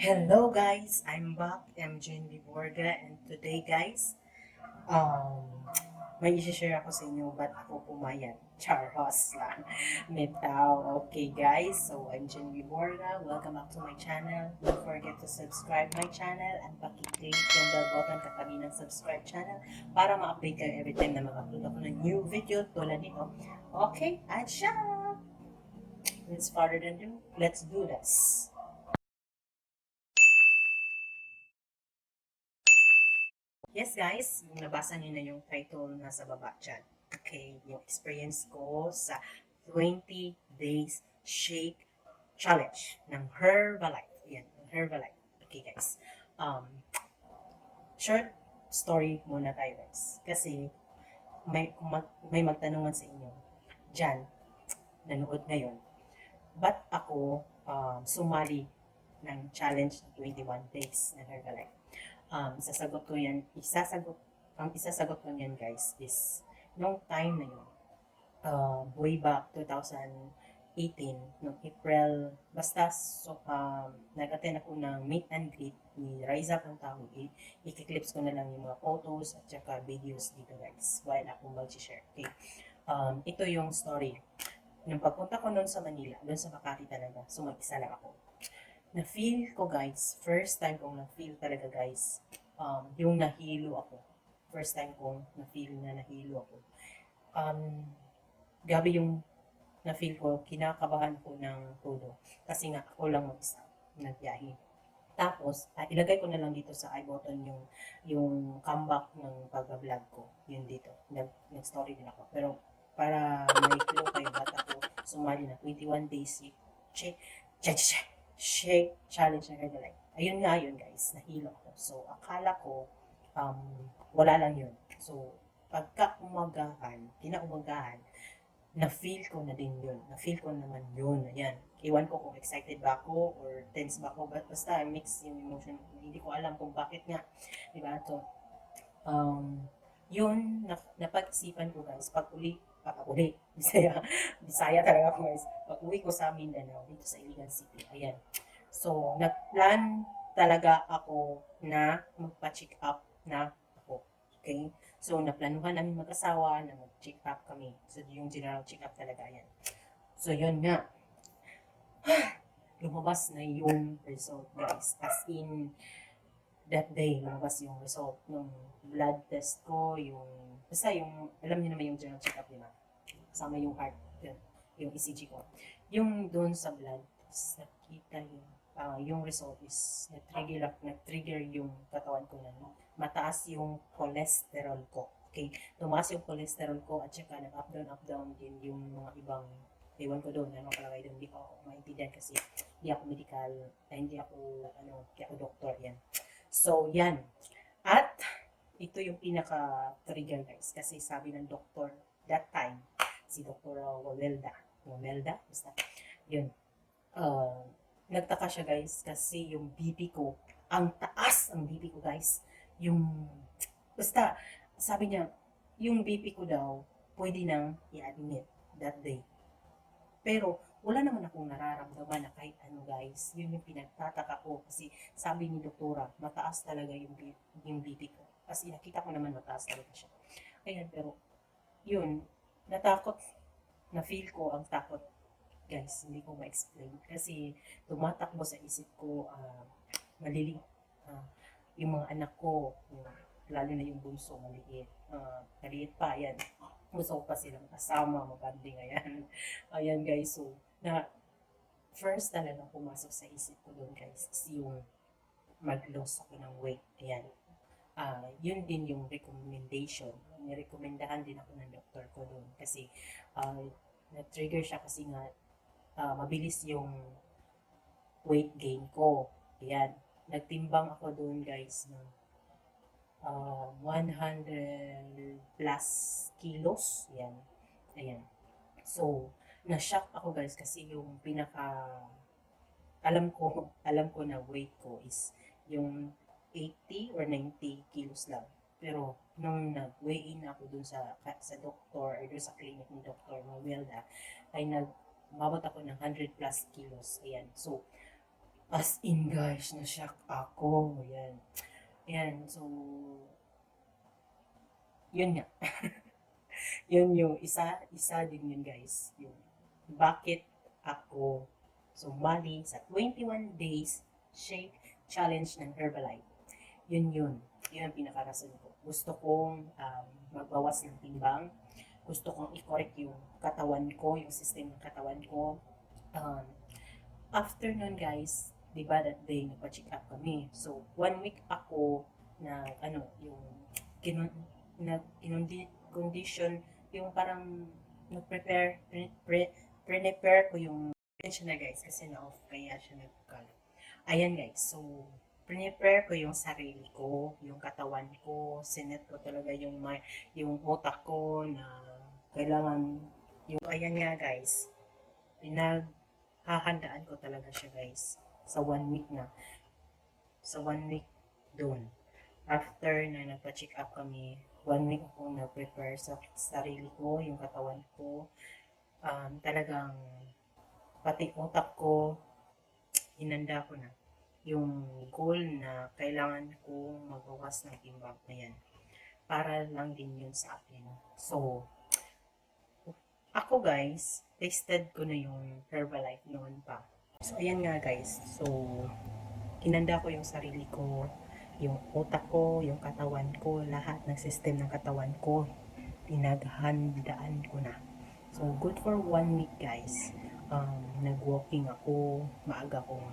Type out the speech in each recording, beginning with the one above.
Hello guys, I'm back. I'm Jen Liborga and today guys, um, may isi-share ako sa inyo ba't ako pumayat. Charles lang. Netaw. Okay guys, so I'm Jen Liborga. Welcome back to my channel. Don't forget to subscribe my channel and pakiclick yung bell button katabi ng subscribe channel para ma-update kayo every time na mag-upload ako ng new video tulad nito. Okay, at siya! Let's further than do, let's do this. Yes guys, nabasa niyo na yung title nasa baba dyan. Okay, yung experience ko sa 20 days shake challenge ng Herbalife. Yan, Herbalife. Okay guys. Um, Short story muna tayo guys. Kasi may magtanungan sa inyo. Dyan, nanood ngayon. Ba't ako sumali ng challenge ng 21 days ng Herbalife? Sasagot ko yan, isasagot ko yan guys is, nung time na yun, way back 2018, noong April, basta so, nag-attend ako ng meet and greet ni Riza kung tawag, i-clips ko na lang yung mga photos at saka videos dito guys, while ako mag-share. Okay. Ito yung story. Nung pagpunta ko noon sa Manila, doon sa Makati talaga, so mag-isa lang ako. Na-feel ko guys, first time kong na-feel talaga guys, yung nahilo ako. First time kong na-feel na nahilo ako. Gabi yung na-feel ko, kinakabahan ko ng todo. Kasi nga, ako lang mag-isa, nagbiyahe. Tapos, ilagay ko na lang dito sa i-button yung comeback ng pag-vlog ko. Yun dito. Nag-story din ako. Pero, para may clue kayo, ba't ako sumali na 21 days shake, shake challenge na Herbalife. Ayun nga yun guys, nahilo ako. So, akala ko, wala lang yun. So, pagka umagahan, kinaumagahan, na-feel ko na din yun. Na-feel ko naman yun. Ayan. Iwan ko kung excited ba ako or tense ba ako. Basta mix yung emotion. Hindi ko alam kung bakit nga. Diba? So, yun, napag-isipan ko guys. Pag-uli, Bisaya, Bisaya talaga ako guys. Pag-uwi ko sa Mindanao, dito sa Iligan City. Ayan. So, nag-plan talaga ako na magpa-check up na ako. Okay? So, naplanuhan namin mag-asawa na mag-check up kami. So, yung general check up talaga yan. So, yun nga. Lumabas na yung result, guys. As in, that day, lumabas yung result ng blood test ko, basta yung, alam niyo naman yung general check up, di ba? Kasama yung heart, yung ECG ko. Yung doon sa blood test, nakita yung result is nag-trigger yung katawan ko na mataas yung cholesterol ko. Okay, tumaas yung cholesterol ko at saka nag-up down din yung mga ibang ewan ko doon, ano kalagay doon, hindi ko ako maintindihan kasi hindi ako medical, hindi ako doktor, yan. So, yan. At, ito yung pinaka-trigger guys, kasi sabi ng doktor, that time, si Dr. Wamelda, basta, yun, uh, nagtaka siya guys kasi yung BP ko, ang taas ang BP ko guys. Yung, basta, sabi niya, yung BP ko daw, pwede nang i-admit that day. Pero, wala naman akong nararamdaman na kahit ano guys. Yun yung pinagtataka ko kasi sabi ni doktora, mataas talaga yung BP ko. Kasi nakita ko naman mataas talaga siya. Ayan, pero, yun, natakot, na-feel ko ang takot guys, hindi ko ma-explain. Kasi tumatakbo sa isip ko, malilit. Uh, yung mga anak ko, lalo na yung bunso, maliit. Maliit pa, yan. Gusto ko pa silang kasama, mabanding, ayan. Ayan guys, so, na first talaga pumasok sa isip ko doon guys, is yung mag-loss ako ng weight. Ayan. Yun din yung recommendation. Nirekomendahan din ako ng doktor ko doon. Kasi, na-trigger siya kasi nga mabilis yung weight gain ko. Ayan. Nagtimbang ako doon guys ng 100 plus kilos. Ayan. Ayan. So, na-shock ako guys kasi yung alam ko na weight ko is yung 80 or 90 kilos lang. Pero nung nag-weigh in ako dun sa doktor or dun sa clinic ni Dr. Mawelda, ay mabot ako ng 100 plus kilos. Ayan. So, As in guys, na-shock ako. Yan. Yan, so, yun nga. Yun yung isa din yun guys. Yung bakit ako sumali sa 21 days shake challenge ng Herbalife. Yun. Yun ang pinakarason ko. Gusto kong magbawas ng timbang. Gusto kong i-correct yung katawan ko, yung system ng katawan ko. Um, After nun guys, di ba that day nagpa-check up kami. So, 1 week ako na yung kinun, na condition, yung parang nag-prepare, prepare ko yung siya na guys kasi na-off kaya siya nagkal. Ayan guys, so prepare ko yung sarili ko, yung katawan ko, sinet ko talaga yung utak ko na kailangan yung ayan nga guys, pinaghahandaan ko talaga siya guys sa 1 week na. Sa 1 week doon. After na nagpa-check up kami, 1 week ako nag-prepare sa sarili ko, yung katawan ko. Talagang pati utak ko, hinanda ko na yung goal na kailangan kong magbawas ng timbang na yan. Para lang din yun sa akin. So, ako guys, tasted ko na yung Herbalife noon pa. So, ayan nga guys. So, hinanda ko yung sarili ko, yung utak ko, yung katawan ko, lahat ng system ng katawan ko, pinaghandaan ko na. So, good for 1 week guys. Nag-walking ako, maaga akong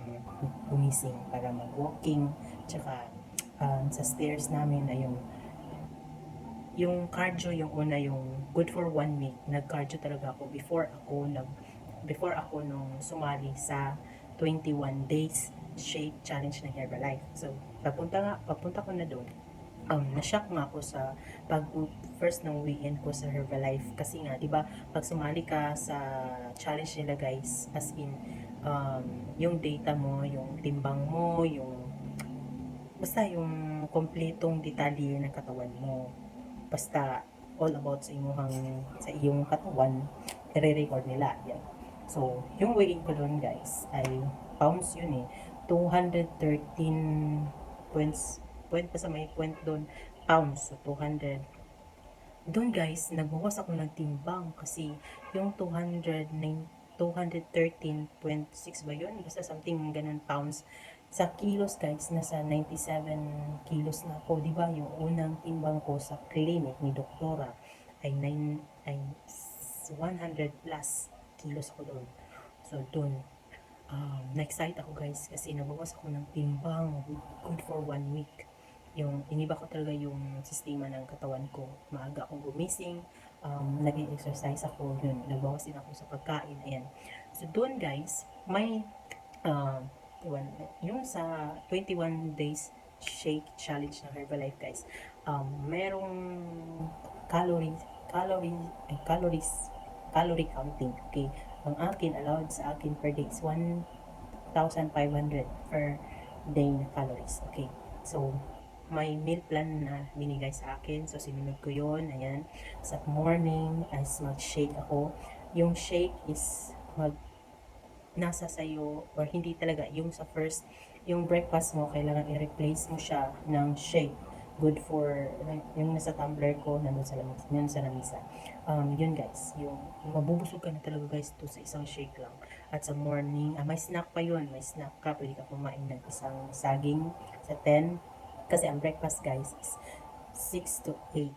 gumising para mag-walking, tsaka sa stairs namin ay yung cardio yung una, yung good for 1 week, nag-cardio talaga ako before ako nung sumali sa 21 days shake challenge ng Herbalife. So, papunta ko na doon. Na-shock nga ako sa pag first ng weekend ko sa Herbalife kasi nga, 'di ba, pag sumali ka sa challenge nila guys, as in yung data mo, yung timbang mo, yung basta yung kompletong detalye ng katawan mo. Basta all about sa iyong katawan, i-record nila yan. So, yung weighing ko doon guys ay pounds yun eh. 213 point pa sa may point doon, pounds. So, 200. Doon guys, nagbawas ako ng timbang kasi yung 213.6 ba yun? Basta something ganun pounds. Sa kilos guys, nasa 97 kilos na ako. Diba yung unang timbang ko sa clinic ni doktora ay 100 plus kilos ako doon. So doon, na-excite ako guys kasi nabawas ako ng timbang, good for 1 week. Yung iniba ko talaga yung sistema ng katawan ko. Maaga akong gumising, nag-exercise ako, yun, nagbawas din ako sa pagkain, ayan. So doon guys, may uh, yung sa 21 days shake challenge ng Herbalife guys, merong calories, calorie counting. Okay, ang akin allowed sa akin per day is 1,500 per day na calories. Okay, so may meal plan na binigay sa akin, so sinunod ko yon. Ayan, sa morning as mag-shake ako. Yung shake is nasa sayo, or hindi talaga yung sa first, yung breakfast mo kailangan i-replace mo siya ng shake. Good for yung nasa tumbler ko nandun sa lamisa. Yun guys, yung mabubusog ka na talaga guys to sa isang shake lang. At sa morning, may snack pa yun, may snack ka, pwede ka kumain ng isang saging sa 10, kasi ang breakfast guys is 6 to 8,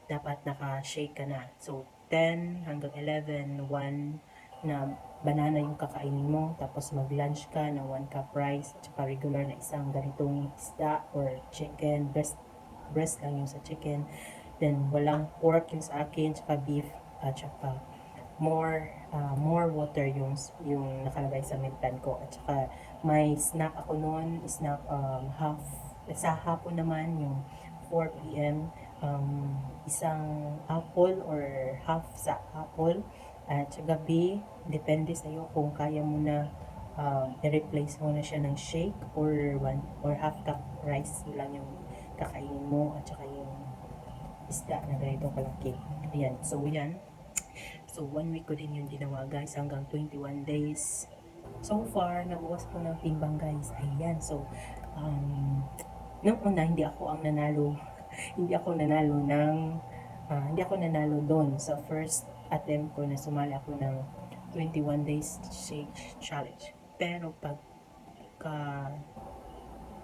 dapat naka-shake ka na. So 10 hanggang 11, 1 na banana yung kakainin mo, tapos mag-lunch ka ng 1 cup rice, at saka regular na isang ganitong isda or chicken, breast lang yung sa chicken, then walang pork yung sa akin, tsaka beef, at saka more water yung nakalagay sa meal plan ko, at saka may snack ako noon, snack sa hapon naman yung 4 p.m. Isang apple or half sa apple, at sa gabi, depende sa iyo kung kaya mo na i-replace mo na siya ng shake or half cup rice lang yung kakainin mo, at saka yung isda na ganito kalaki. Ayan. So, yan. So, 1 week ko din yung ginawa guys hanggang 21 days. So far, nabukas ko ng timbang guys. Ayan. So, nung una, hindi ako ang nanalo. Hindi ako nanalo ng, hindi ako nanalo doon sa first attempt ko na sumali ako ng 21 days shake challenge. Pero pagka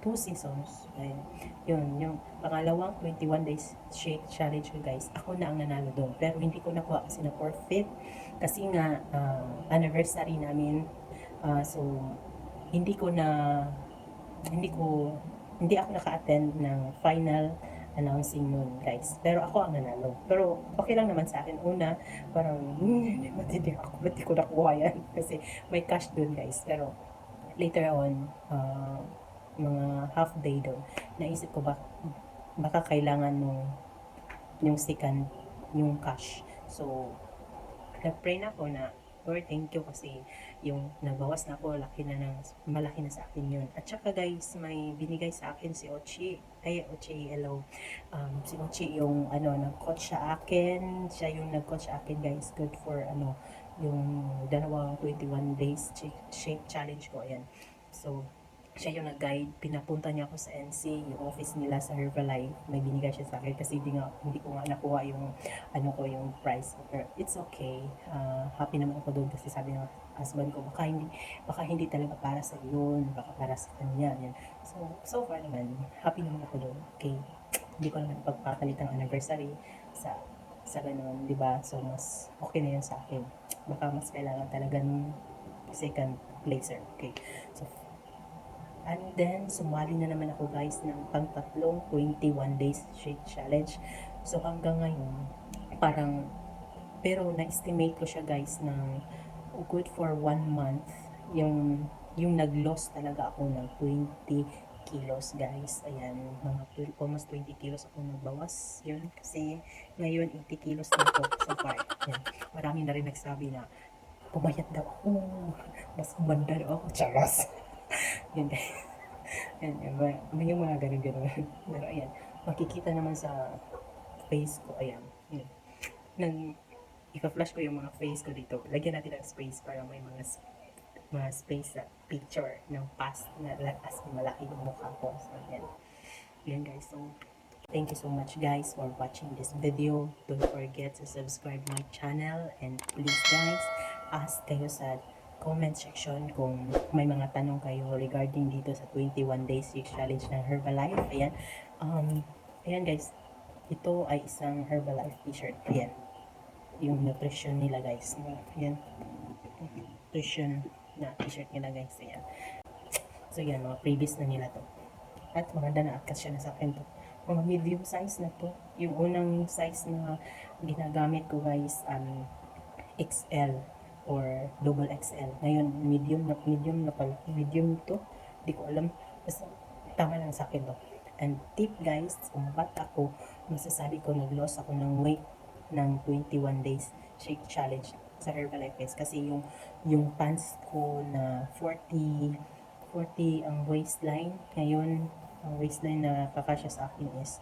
2 seasons, ayun, yun, yung pangalawang 21 days shake challenge ko guys, ako na ang nanalo doon. Pero hindi ko nakuha kasi na forfeit. Kasi nga, anniversary namin. So, hindi ko na, hindi ko, hindi ako naka-attend ng final announcing nun guys. Pero ako ang nanalo. Pero okay lang naman sa akin. Una, parang, matindi ako. Ba't di ko nakuha yan? Kasi may cash dun guys. Pero later on, mga half day doon, naisip ko baka kailangan nung yung second, yung cash. So, nag-pray na ako na, Lord, thank you kasi yung nabawas na ako, malaki na sa akin yun. At saka guys, may binigay sa akin si Ochi. Ay, Ochi, hello. Si Ochi yung, nag-coach sa akin. Siya yung nag-coach sa akin guys. Good for, yung dalawang 21 days shake challenge ko. Ayan. So, siya yung nag-guide, pinapunta niya ako sa NC, yung office nila sa Herbalife. May binigay siya sa akin kasi hindi ko nga nakuha yung yung price. Pero it's okay. Happy naman ako doon kasi sabi ng husband ko, baka hindi talaga para sa yun, baka para sa kanya. Yan. So far naman, happy naman ako doon. Okay. Hindi ko naman pagpapalit ang anniversary sa ganun, di ba? So, mas okay na yun sa akin. Baka mas kailangan talaga ng second placer. Okay. So, and then, sumali na naman ako guys ng pang-tatlong 21 days shake challenge. So, hanggang ngayon, parang, pero na-estimate ko siya guys ng good for 1 month. Yung nag-loss talaga ako ng 20 kilos guys. Ayan, almost 20 kilos ako nagbawas. Yun, kasi ngayon 80 kilos na ako so far. Ayan, marami na rin nagsabi na pumayat daw ako. Mas kumanda daw ako. Charas. Yun guys. Yan, may yung mga ganun-ganun. Pero ayan, makikita naman sa face ko. Ayan. Yun. Ipa-flash ko yung mga face ko dito. Lagyan natin ng space para may mga space sa picture ng past na as malaki yung mukha ko. So, ayan. Yan guys. So, thank you so much guys for watching this video. Don't forget to subscribe my channel. And please guys, ask kayo sa comment section kung may mga tanong kayo regarding dito sa 21 days challenge ng Herbalife. Ayan. Ayan guys. Ito ay isang Herbalife t-shirt. Ayan. Yung nutrition nila guys. Ayan. Nutrition na t-shirt nila guys. Ayan. So yan, mga previous na nila to. At maganda na at siya na sa akin to. Mga medium size na to. Yung unang size na ginagamit ko guys, XL or double XL. Ngayon, medium na pala. Medium to. Hindi ko alam. Basta, tama lang sa akin to. And tip guys, kung bata ako, masasabi ko nag-loss ako ng weight ng 21 days shake challenge sa Herbalife guys. Kasi yung pants ko na 40 ang waistline. Ngayon, ang waistline na kakasya sa akin is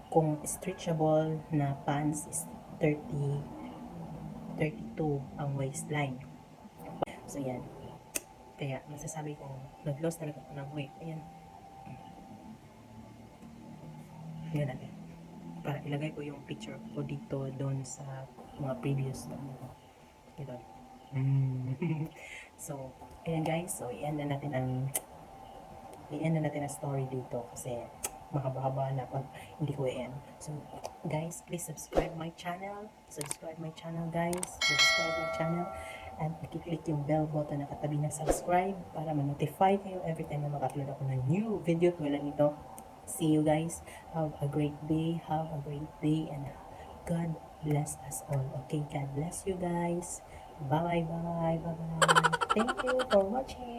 kung stretchable na pants is 32 ang waistline. So, yan. Kaya, masasabi kong nag-loss talaga ako ng weight. Ayan. Ayan natin. Para ilagay ko yung picture ko dito doon sa mga previous ito. So, ayan guys. So, i-end na natin ang story dito kasi mahaba-haba na pag hindi ko i-end. So, guys, please subscribe my channel. Subscribe my channel, guys. Subscribe my channel. And i-click yung bell button na katabi ng subscribe para ma-notify kayo every time na mag-upload ako ng new video tulad nito. See you guys. Have a great day. Have a great day. And God bless us all. Okay, God bless you guys. Bye-bye. Bye-bye. Thank you for watching.